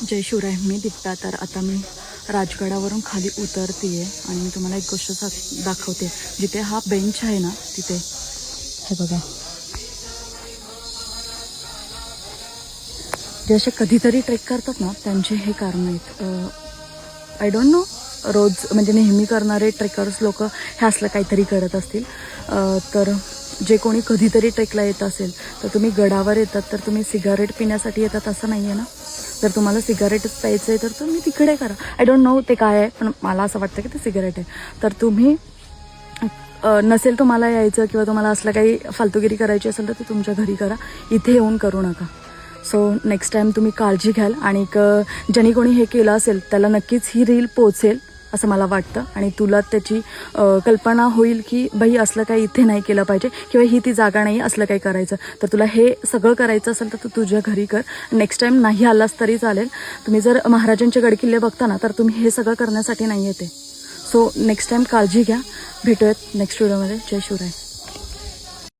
जय शिवराय. मी दीप्ता. तर आता मी राजगडावरून खाली उतरते आहे आणि मी तुम्हाला एक गोष्ट दाखवते. जिथे हा बेंच आहे ना तिथे हे बघा, जे असे कधीतरी ट्रेक करतात ना त्यांचे हे कारण आहेत. आय डोंट नो, रोज म्हणजे नेहमी करणारे ट्रेकर्स लोक हे असलं काहीतरी करत असतील. तर जे कोणी कधीतरी ट्रेकला येत असेल तर तुम्ही गडावर येतात तर तुम्ही सिगारेट पिण्यासाठी येतात असं नाही आहे ना. जर तुम्हाला सिगारेटच प्यायचं आहे तर तुम्ही तिकडे करा. आय डोंट नो ते काय आहे, पण मला असं वाटतं की ते सिगारेट आहे. तर तुम्ही नसेल तुम्हाला यायचं किंवा तुम्हाला असलं काही फालतूगिरी करायची असेल तर ते तुमच्या घरी करा, इथे येऊन करू नका. सो नेक्स्ट टाईम तुम्ही काळजी घ्याल आणि ज्यांनी कोणी हे केलं असेल त्याला नक्कीच ही रील पोचेल असं मला वाटतं आणि तुला त्याची कल्पना होईल की बाई असलं काही इथे नाही केलं पाहिजे किंवा ही ती जागा नाही असलं काही करायचं. तर तुला हे सगळं करायचं असेल तर तू तुझ्या घरी कर. नेक्स्ट टाईम नाही आलास तरी चालेल. तुम्ही जर महाराजांचे गडकिल्ले बघता ना तर तुम्ही हे सगळं करण्यासाठी नाही येते. सो नेक्स्ट टाईम काळजी घ्या. भेटूयात नेक्स्ट व्हिडिओमध्ये. जय शिवराय.